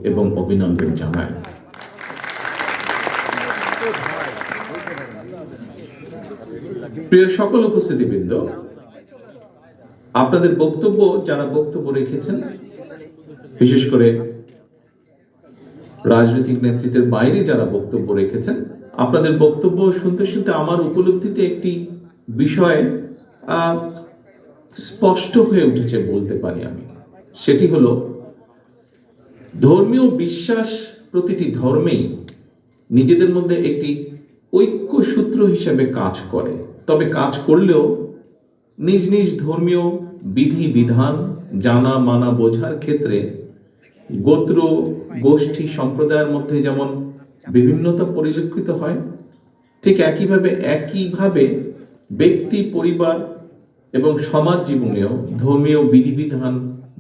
এবং অভিনন্দন জানাই। প্রিয় সকল উপস্থিতিবৃন্দ, আপনাদের বক্তব্য, যারা বক্তব্য রেখেছেন, বিশেষ করে রাজনৈতিক নেতৃত্বের বাইরে যারা বক্তব্য রেখেছেন, আপনাদের বক্তব্য শুনতে শুনতে আমার উপলব্ধিতে একটি বিষয় স্পষ্ট হয়ে উঠেছে বলতে পারি আমি। সেটি হলো, ধর্মীয় বিশ্বাস প্রতিটি ধর্মেই নিজেদের মধ্যে একটি ঐক্য সূত্র হিসেবে কাজ করে। তবে কাজ করলেও নিজ নিজ ধর্মীয় বিধি বিধান জানা মানা বোঝার ক্ষেত্রে গোত্র গোষ্ঠী সম্প্রদায়ের মধ্যে যেমন বিভিন্নতা পরিলক্ষিত হয়, ঠিক একইভাবে ব্যক্তি, পরিবার এবং সমাজ জীবনেও ধর্মীয় বিধিবিধান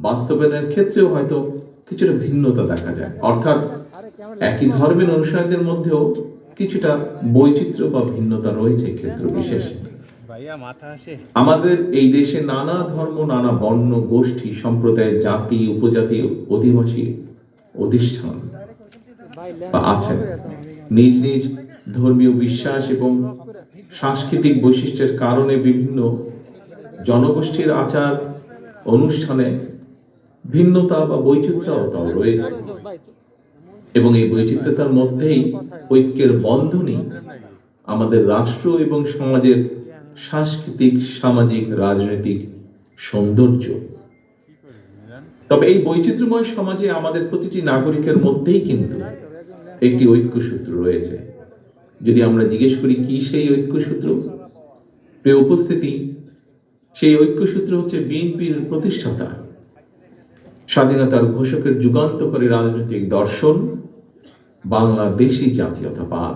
বাস্তবায়নের ক্ষেত্রেও হয়তো কিছুটা ভিন্নতা দেখা যায়। অর্থাৎ একই ধর্মের অনুসারীদের মধ্যেও কিছুটা বৈচিত্র্য বা ভিন্নতা রয়েছে ক্ষেত্র বিশেষে। আমাদের এই দেশে নানা ধর্ম, নানা বর্ণ, গোষ্ঠী, সম্প্রদায়, জাতি, উপজাতি, অধিবাসী অধিষ্ঠান বা আছেন। নিজ নিজ ধর্মীয় বিশ্বাস এবং সাংস্কৃতিক বৈশিষ্ট্যের কারণে বিভিন্ন জনগোষ্ঠীর আচার অনুষ্ঠানে ভিন্নতা বা বৈচিত্র্যতাও রয়েছে, এবং এই বৈচিত্র্যতার মধ্যেই ঐক্যের বন্ধনই আমাদের রাষ্ট্র এবং সমাজের সাংস্কৃতিক, সামাজিক, রাজনৈতিক সৌন্দর্য। তবে এই বৈচিত্র্যময় সমাজে আমাদের প্রতিটি নাগরিকের মধ্যেই কিন্তু একটি ঐক্যসূত্র রয়েছে। যদি আমরা জিজ্ঞেস করি কি সেই ঐক্যসূত্র, প্রিয় উপস্থিতি, সেই ঐক্যসূত্র হচ্ছে বিএনপির প্রতিষ্ঠাতা, স্বাধীনতার ঘোষকের যুগান্তকারী রাজনৈতিক দর্শন বাংলাদেশী জাতীয়তাবাদ।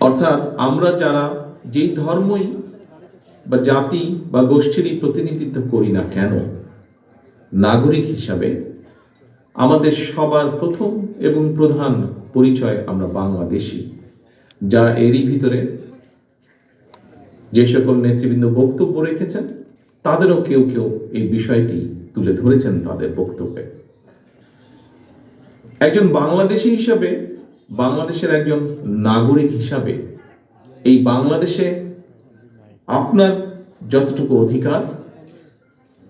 অর্থাৎ আমরা যারা যেই ধর্মই বা জাতি বা গোষ্ঠীরই প্রতিনিধিত্ব করি না কেন, নাগরিক হিসাবে আমাদের সবার প্রথম এবং প্রধান পরিচয় আমরা বাংলাদেশী। যা এরই ভিতরে যে সকল নেতৃবৃন্দ বক্তব্য রেখেছেন, তাদেরও কেউ কেউ এই বিষয়টি তুলে ধরেছেন তাদের বক্তব্যে। একজন বাংলাদেশী হিসাবে, বাংলাদেশের একজন নাগরিক হিসাবে এই বাংলাদেশে আপনার যতটুকু অধিকার,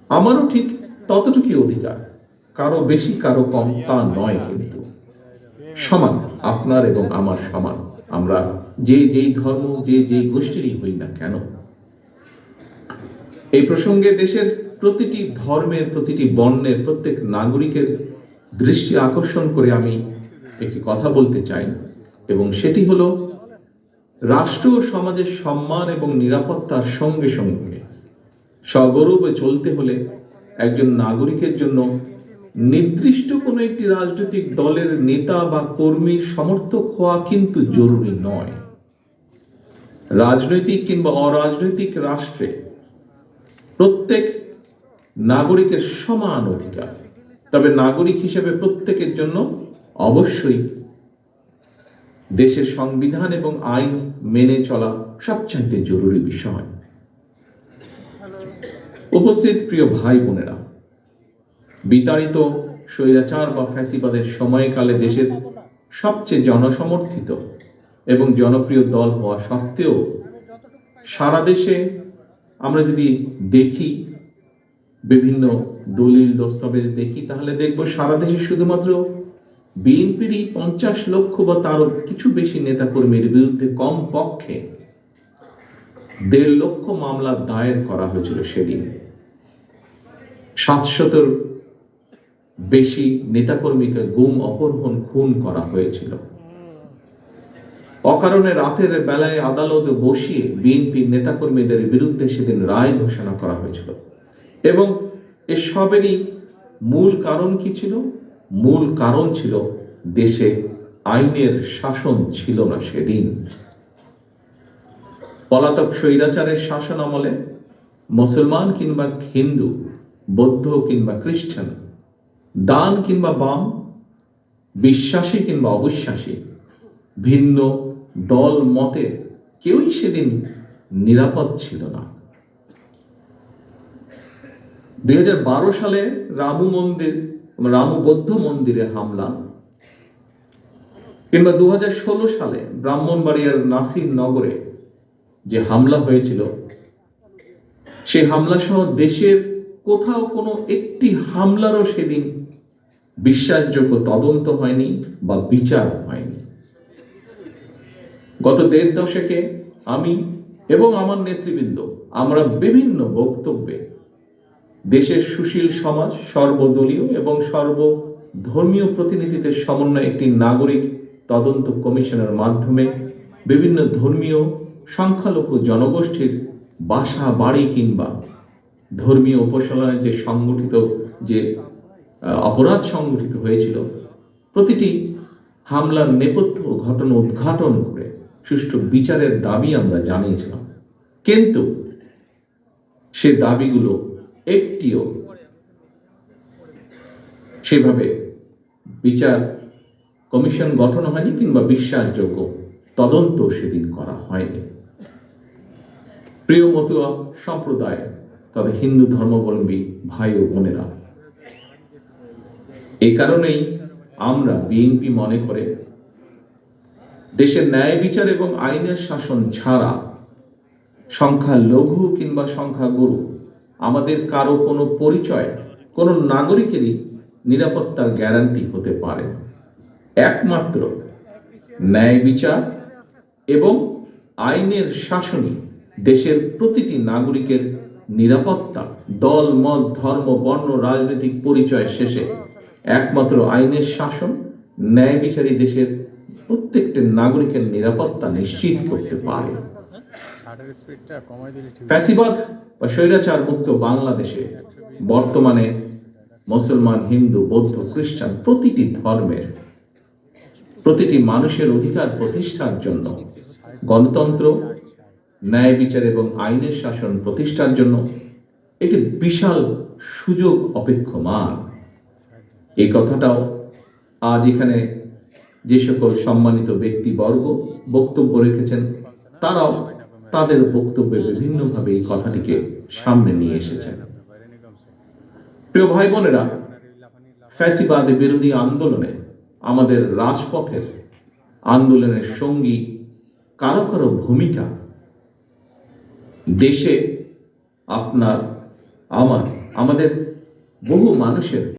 আমারও ঠিক ততটুকুই অধিকার। কারো বেশি কারো কম তা নয়, কিন্তু সমান, আপনার এবং আমার সমান। আমরা যেই ধর্ম, যেই গোষ্ঠীরই হই না কেন। এই প্রসঙ্গে দেশের প্রতিটি ধর্মের, প্রতিটি বর্ণের প্রত্যেক নাগরিকের দৃষ্টি আকর্ষণ করে আমি একটি কথা বলতে চাই, এবং সেটি হলো, রাষ্ট্র ও সমাজের সম্মান এবং নিরাপত্তার সঙ্গে সঙ্গে সগৌরবে চলতে হলে একজন নাগরিকের জন্য নির্দিষ্ট কোনো একটি রাজনৈতিক দলের নেতা বা কর্মীর সমর্থক হওয়া কিন্তু জরুরি নয়। রাজনৈতিক কিংবা অরাজনৈতিক রাষ্ট্রে প্রত্যেক নাগরিকের সমান অধিকার। তবে নাগরিক হিসেবে প্রত্যেকের জন্য অবশ্যই দেশের সংবিধান এবং আইন মেনে চলা সবচাইতে জরুরি বিষয়। উপস্থিত প্রিয় ভাই বোনেরা, বিতাড়িত স্বৈরাচার বা ফ্যাসিবাদের সময়কালে দেশের সবচেয়ে জনসমর্থিত এবং জনপ্রিয় দল হওয়া সত্ত্বেও সারা দেশে আমরা যদি দেখি, বিভিন্ন দলিল দস্তাবেজ দেখি, তাহলে দেখব সারা দেশে শুধুমাত্র বিএনপিরই 50 লক্ষ বা তারও কিছু বেশি নেতাকর্মীর বিরুদ্ধে কমপক্ষে 1.5 লক্ষ মামলা দায়ের করা হয়েছিল সেদিন। 700-র বেশি নেতাকর্মীকে গুম, অপহরণ, খুন করা হয়েছিল। অকারণে রাতের বেলায় আদালতে বসিয়ে বিএনপি নেতাকর্মীদের বিরুদ্ধে সেদিন রায় ঘোষণা করা হয়েছিল। এবং এসবেরই মূল কারণ কি ছিল? মূল কারণ ছিল দেশে আইনের শাসন ছিল না সেদিন। পলাতক স্বৈরাচারের শাসন আমলে মুসলমান কিংবা হিন্দু, বৌদ্ধ কিংবা খ্রিস্টান, ডান কিংবা বাম, বিশ্বাসী কিংবা অবিশ্বাসী, ভিন্ন দল মতে কেউই সেদিন নিরাপদ ছিল না। 2012 সালে রামু বৌদ্ধ মন্দিরে হামলা, কিংবা 2016 সালে ব্রাহ্মণবাড়িয়ার নাসির নগরে যে হামলা হয়েছিল, সেই হামলা সহ দেশের কোথাও কোনো একটি হামলারও সেদিন বিশ্বাসযোগ্য তদন্ত হয়নি বা বিচার হয়নি। গত 1.5 দশকে আমি এবং আমার নেতৃবৃন্দ আমরা বিভিন্ন বক্তব্যে দেশের সুশীল সমাজ, সর্বদলীয় এবং সর্বধর্মীয় প্রতিনিধিদের সমন্বয়ে একটি নাগরিক তদন্ত কমিশনের মাধ্যমে বিভিন্ন ধর্মীয় সংখ্যালঘু জনগোষ্ঠীর বাসা বাড়ি কিংবা ধর্মীয় উপাসনায় যে অপরাধ সংগঠিত হয়েছিল, প্রতিটি হামলার নেপথ্য ঘটনা উদ্ঘাটন করে সুষ্ঠু বিচারের দাবি আমরা জানিয়েছিলাম। কিন্তু সে দাবিগুলো একটিও সেভাবে বিচার কমিশন গঠন হয়নি কিংবা বিশ্বাসযোগ্য তদন্ত সেদিন করা হয়নি। প্রিয় মতুয়া সম্প্রদায়, তাদের হিন্দু ধর্মাবলম্বী ভাই ও বোনেরা, এই কারণেই আমরা বিএনপি মনে করে দেশের ন্যায় বিচার এবং আইনের শাসন ছাড়া সংখ্যালঘু কিংবা সংখ্যাগুরু আমাদের কারো কোনো পরিচয়, কোনো নাগরিকেরই নিরাপত্তার গ্যারান্টি হতে পারে। একমাত্র ন্যায় বিচার এবং আইনের শাসনই দেশের প্রতিটি নাগরিকের নিরাপত্তা। দল, মত, ধর্ম, বর্ণ, রাজনৈতিক পরিচয় শেষে একমাত্র আইনের শাসন, ন্যায় বিচারই দেশের প্রত্যেকটি নাগরিকের নিরাপত্তা নিশ্চিত করতে পারে। ফ্যাসিবাদ বা স্বৈরাচার মুক্ত বাংলাদেশে বর্তমানে মুসলমান, হিন্দু, বৌদ্ধ, খ্রিস্টান প্রতিটি ধর্মের প্রতিটি মানুষের অধিকার প্রতিষ্ঠার জন্য, গণতন্ত্র, ন্যায় বিচার এবং আইনের শাসন প্রতিষ্ঠার জন্য একটি বিশাল সুযোগ অপেক্ষমান। এই কথাটাও আজ এখানে যে সকল সম্মানিত ব্যক্তিবর্গ বক্তব্য রেখেছেন, তারাও তাদের বক্তব্যে বিভিন্নভাবে এই কথাটিকে সামনে নিয়ে এসেছেন। প্রিয় ভাই বোনেরা, ফ্যাসিবাদ বিরোধী আন্দোলনে আমাদের রাজপথের আন্দোলনের সঙ্গী কারো কারো ভূমিকা দেশে আমাদের বহু মানুষের